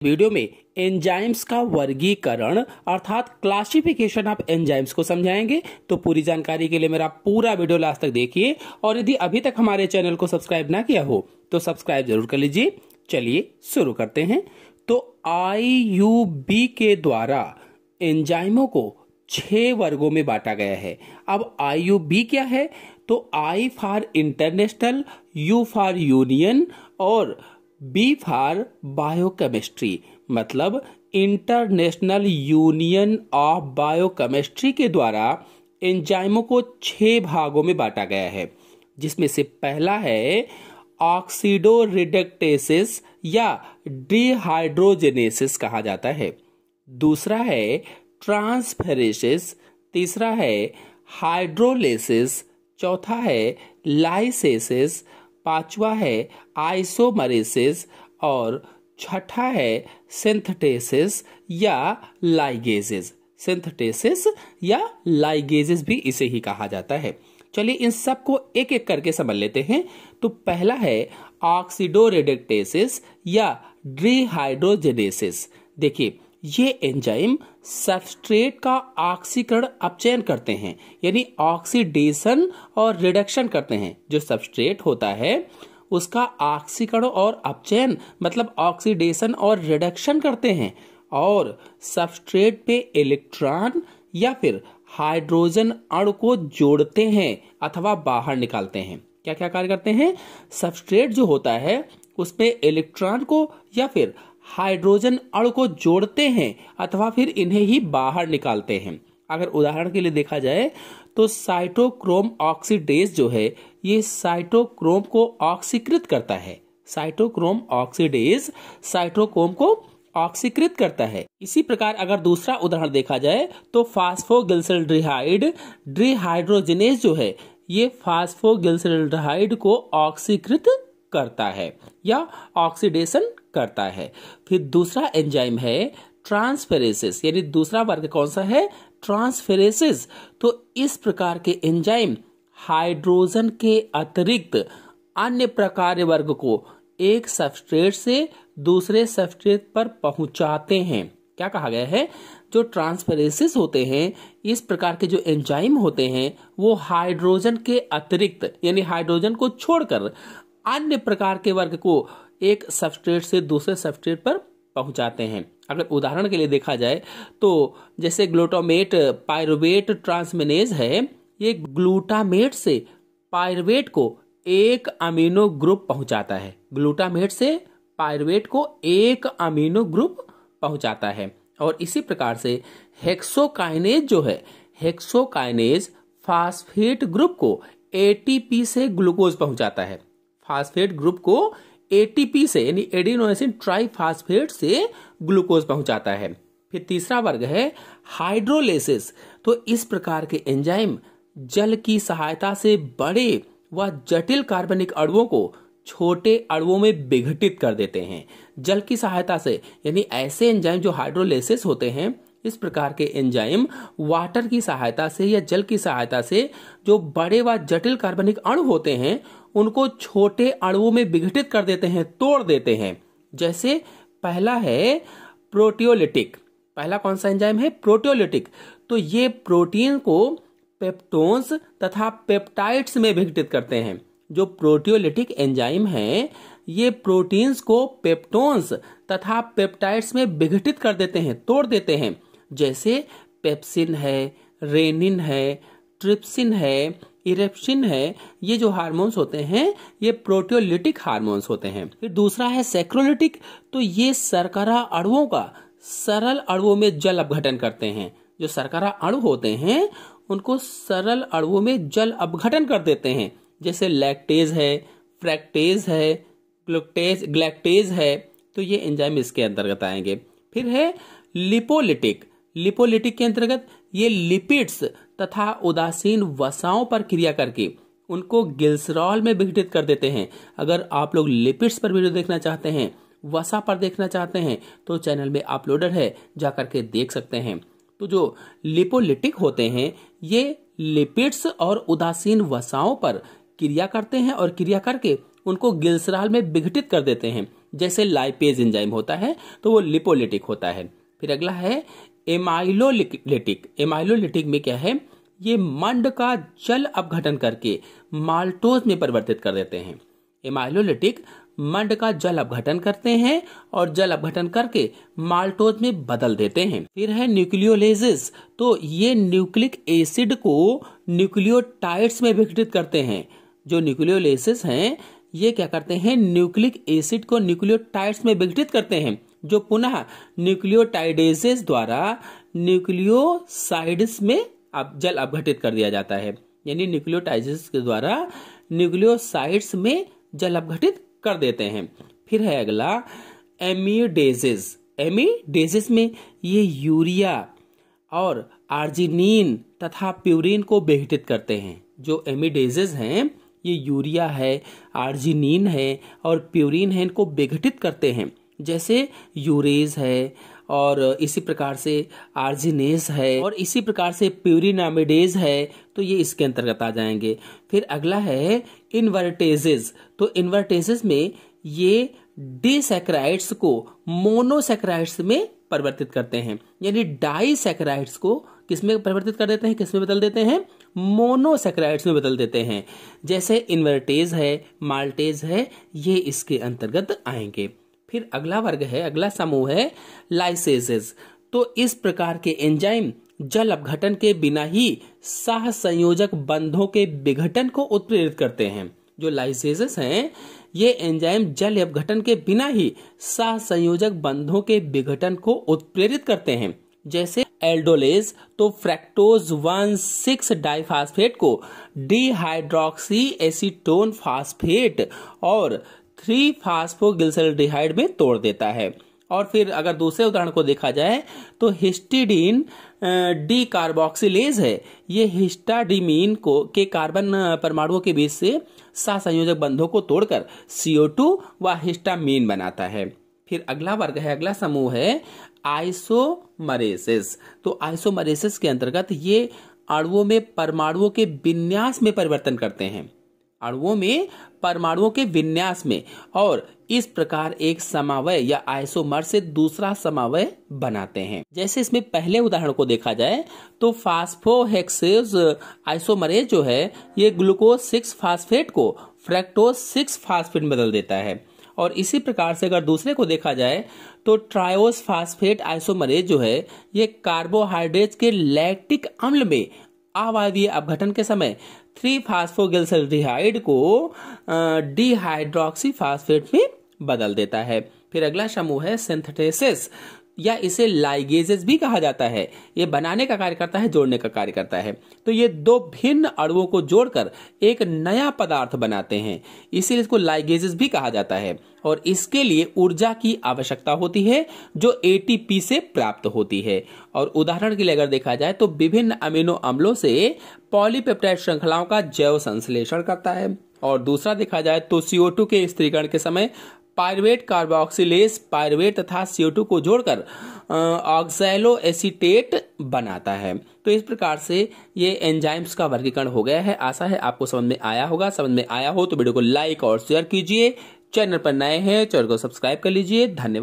Video में enzymes का वर्गीकरण अर्थात क्लासिफिकेशन ऑफ एंजाइम्स को समझाएंगे। तो पूरी जानकारी के लिए मेरा पूरा वीडियो लास्ट तक देखिए और यदि अभी तक हमारे चैनल को सब्सक्राइब ना किया हो तो सब्सक्राइब जरूर कर लीजिए। चलिए शुरू करते हैं। तो IUB के द्वारा एंजाइमों को 6 वर्गों में बांटा गया है। अब IUB क्या है? तो I for international, U for union और B फॉर बायोकेमिस्ट्री, मतलब इंटरनेशनल यूनियन ऑफ बायोकेमिस्ट्री के द्वारा एंजाइमों को 6 भागों में बांटा गया है, जिसमें से पहला है ऑक्सीडोरिडक्टेसिस या डिहाइड्रोजेनेसिस कहा जाता है। दूसरा है ट्रांसफेरेसिस, तीसरा है हाइड्रोलिसिस, चौथा है लाइसेसिस, पांचवा है आइसोमरेसिस और छठा है सिंथेसिस या लाइगेजेस। सिंथेसिस या लाइगेजेस भी इसे ही कहा जाता है। चलिए इन सब को एक एक करके समझ लेते हैं। तो पहला है ऑक्सीडोरिडक्टेसिस या डिहाइड्रोजेनेसिस। देखिए ये एंजाइम सबस्ट्रेट का ऑक्सीकरण अपचयन करते हैं, यानी ऑक्सीडेशन और रिडक्शन करते हैं। जो सबस्ट्रेट होता है उसका ऑक्सीकरण और अपचयन मतलब ऑक्सीडेशन और रिडक्शन करते हैं और सबस्ट्रेट पे इलेक्ट्रॉन या फिर हाइड्रोजन अणु को जोड़ते हैं अथवा बाहर निकालते हैं। क्या क्या कार्य करते हैं? सबस्ट्रेट जो होता है उसपे इलेक्ट्रॉन को या फिर हाइड्रोजन अणु को जोड़ते हैं अथवा फिर इन्हें ही बाहर निकालते हैं। अगर उदाहरण के लिए देखा जाए तो साइटोक्रोम ऑक्सीडेज जो है ये साइटोक्रोम को ऑक्सीकृत करता है। साइटोक्रोम ऑक्सीडेज साइटोक्रोम को ऑक्सीकृत करता है। इसी प्रकार अगर दूसरा उदाहरण देखा जाए तो फास्फोगिल्सरल्डिहाइड डिहाइड्रोजिनेज जो है ये फास्फोगिल्सरल्डिहाइड को ऑक्सीकृत करता है या ऑक्सीडेशन करता है। फिर दूसरा एंजाइम है ट्रांसफेरेसिस, यानी दूसरा वर्ग कौन सा है? ट्रांसफेरेसिस। तो इस प्रकार के एंजाइम हाइड्रोजन के अतिरिक्त अन्य प्रकार वर्ग को एक सबस्ट्रेट से दूसरे सबस्ट्रेट पर पहुंचाते हैं। क्या कहा गया है? जो ट्रांसफेरेसिस होते हैं, इस प्रकार के जो एंजाइम होते हैं वो हाइड्रोजन के अतिरिक्त यानी हाइड्रोजन को छोड़कर अन्य प्रकार के वर्ग को एक सबस्ट्रेट से दूसरे सबस्ट्रेट पर पहुंचाते हैं। अगर उदाहरण के लिए देखा जाए तो जैसे ग्लूटामेट पायरुवेट ट्रांसमिनेज है, ये ग्लूटामेट से पायरुवेट को एक अमीनो ग्रुप पहुंचाता है। ग्लूटामेट से पायरुवेट को एक अमीनो ग्रुप पहुंचाता है। और इसी प्रकार से हेक्सोकाइनेज जो है, हेक्सोकाइनेज फास्फेट ग्रुप को ATP से ग्लूकोज पहुंचाता है। फास्फेट ग्रुप को ATP से यानी एडिनोसिन ट्राइफास्फेट से ग्लूकोज पहुंचाता है। फिर तीसरा वर्ग है हाइड्रोलिसिस। तो इस प्रकार के एंजाइम जल की सहायता से बड़े व जटिल कार्बनिक अणुओं को छोटे अणुओं में विघटित कर देते हैं। जल की सहायता से यानी ऐसे एंजाइम जो हाइड्रोलिसिस होते हैं, इस प्रकार के एंजाइम वाटर की सहायता से या जल की सहायता से जो बड़े व जटिल कार्बनिक अणु होते हैं उनको छोटे अणुओं में विघटित कर देते हैं, तोड़ देते हैं। जैसे पहला है प्रोटियोलिटिक। पहला कौन सा एंजाइम है? प्रोटियोलिटिक। तो ये प्रोटीन को पेप्टोन्स तथा पेप्टाइड्स में विघटित करते हैं। जो प्रोटियोलिटिक एंजाइम हैं ये प्रोटीन्स को पेप्टोन्स तथा पेप्टाइड्स में विघटित कर देते हैं, तोड़ देते हैं। जैसे पेप्सिन है, रेनिन है, ट्रिप्सिन है, इरेप्सिन है। ये जो हार्मोन्स होते हैं ये प्रोटियोलिटिक हार्मोन्स होते हैं। फिर दूसरा है सैक्रोलिटिक। तो ये शर्करा अणुओं का सरल अणुओं में जल अपघटन करते हैं। जो शर्करा अणु होते हैं उनको सरल अणुओं में जल अपघटन कर देते हैं। जैसे लैक्टेज है, फ्रैक्टेज है, ग्लैक्टेज है। तो ये एंजाइम इसके अंतर्गत आएंगे। फिर है लिपोलिटिक। लिपोलिटिक के अंतर्गत ये लिपिड्स तथा उदासीन वसाओं पर क्रिया करके उनको ग्लिसरॉल में विघटित कर देते हैं। अगर आप लोग लिपिड्स पर वीडियो देखना चाहते हैं, वसा पर देखना चाहते हैं तो चैनल में अपलोडेड है, जाकर के देख सकते हैं। तो जो लिपोलिटिक होते हैं ये लिपिड्स और उदासीन वसाओं पर क्रिया करते हैं और क्रिया करके उनको ग्लिसरॉल में विघटित कर देते हैं। जैसे लाइपेज एंजाइम होता है तो वो लिपोलिटिक होता है। फिर अगला है एमाइलोलिटिक। एमाइलोलिटिक में क्या है, ये मंड का जल अपघटन करके माल्टोज में परिवर्तित कर देते हैं। एमाइलोलिटिक मंड का जल अपघटन करते हैं और जल अपघटन करके माल्टोज में बदल देते हैं। फिर है न्यूक्लियोलेसिस, तो ये न्यूक्लिक एसिड को न्यूक्लियोटाइड्स में विघटित करते हैं। जो न्यूक्लियोलेसिस हैं ये क्या करते हैं, न्यूक्लिक एसिड को न्यूक्लियोटाइड्स में विघटित करते हैं, जो पुनः न्यूक्लियोटाइडेसेस द्वारा न्यूक्लियोसाइड्स में जल अपघटित कर दिया जाता है। यानी न्यूक्लियोटाइडेसेस के द्वारा न्यूक्लियोसाइड्स में जल अपघटित कर देते हैं। फिर है अगला एमिडेजेस। एमिडेजेस में ये यूरिया और आर्जिनिन तथा प्यूरिन को विघटित करते हैं। जो एमिडेजेस हैं ये यूरिया है, आर्जिनिन है और प्यूरिन है, इनको विघटित करते हैं। जैसे यूरेज है और इसी प्रकार से आर्जिनेस है और इसी प्रकार से प्यूरिनामिडेज है, तो ये इसके अंतर्गत आ जाएंगे। फिर अगला है इन्वर्टेजेस। तो इन्वर्टेजेस में ये डिसैकराइड्स को मोनोसैकराइड्स में परिवर्तित करते हैं। यानी डाइसैकराइड्स को किसमें परिवर्तित कर देते हैं, किसमें बदल देते हैं, मोनोसैकराइड्स में बदल देते हैं। जैसे इन्वर्टेज है, माल्टेज है, ये इसके अंतर्गत आएंगे। फिर अगला वर्ग है, अगला समूह है लाइसेसेस। तो इस प्रकार के एंजाइम जल अपघटन के बिना ही सह संयोजक बंधों के विघटन को उत्प्रेरित करते हैं। जो लाइसेसेस हैं ये एंजाइम जल अपघटन के बिना ही सह संयोजक बंधों के विघटन को उत्प्रेरित करते हैं। जैसे एल्डोलेज, तो फ्रैक्टोज 1,6 डाइफास्फेट को डिहाइड्रोक्सी एसीटोन फास्फेट और 3-फास्फोग्लिसरॉल्डिहाइड में तोड़ देता है। और फिर अगर दूसरे उदाहरण को देखा जाए तो हिस्टिडीन डी कार्बोक्सिलेज है, ये हिस्टाडीमीन को के कार्बन परमाणुओं के बीच से सहसंयोजक बंधों को तोड़कर CO2 व हिस्टामीन बनाता है। फिर अगला वर्ग है, अगला समूह है आइसोमरेसिस। तो आइसोमरेसिस के अंतर्गत ये अणुओं में परमाणुओं के विन्यास में परिवर्तन करते हैं, अणुओं में परमाणुओं के विन्यास में, और इस प्रकार एक समावय या आइसोमर से दूसरा समावय बनाते हैं। जैसे इसमें पहले उदाहरण को देखा जाए तो फास्फोहेक्सेज आइसोमरेज जो है ये ग्लूकोज 6 फास्फेट को फ्रैक्टोज 6 फास्फेट में बदल देता है। और इसी प्रकार से अगर दूसरे को देखा जाए तो ट्रायोस फास्फेट आइसोमरेज जो है ये कार्बोहाइड्रेट के लैक्टिक अम्ल में अवायवीय अपघटन के समय 3-फास्फोग्लिसरॉल्डिहाइड को डिहाइड्रोक्सी फास्फेट में बदल देता है। फिर अगला समूह है सिंथेसिस, या इसे लाइगेजेस भी कहा जाता है। ये बनाने का कार्य करता है, जोड़ने का कार्य करता है। तो ये दो भिन्न अणुओं को जोड़कर एक नया पदार्थ बनाते हैं, इसीलिए इसको लाइगेजेस भी कहा जाता है। और इसके लिए ऊर्जा की आवश्यकता होती है जो ATP से प्राप्त होती है। और उदाहरण के लिए अगर देखा जाए तो विभिन्न अमीनो अम्लों से पॉलीपेप्टाइड श्रृंखलाओं का जैव संश्लेषण करता है। और दूसरा देखा जाए तो CO2 के स्थिरीकरण के समय पायरुवेट कार्बोक्सिलेज पायरुवेट तथा CO2 को जोड़कर ऑक्सैलो एसीटेट बनाता है। तो इस प्रकार से ये एंजाइम्स का वर्गीकरण हो गया है। आशा है आपको समझ में आया होगा। समझ में आया हो तो वीडियो को लाइक और शेयर कीजिए। चैनल पर नए हैं चैनल को सब्सक्राइब कर लीजिए। धन्यवाद।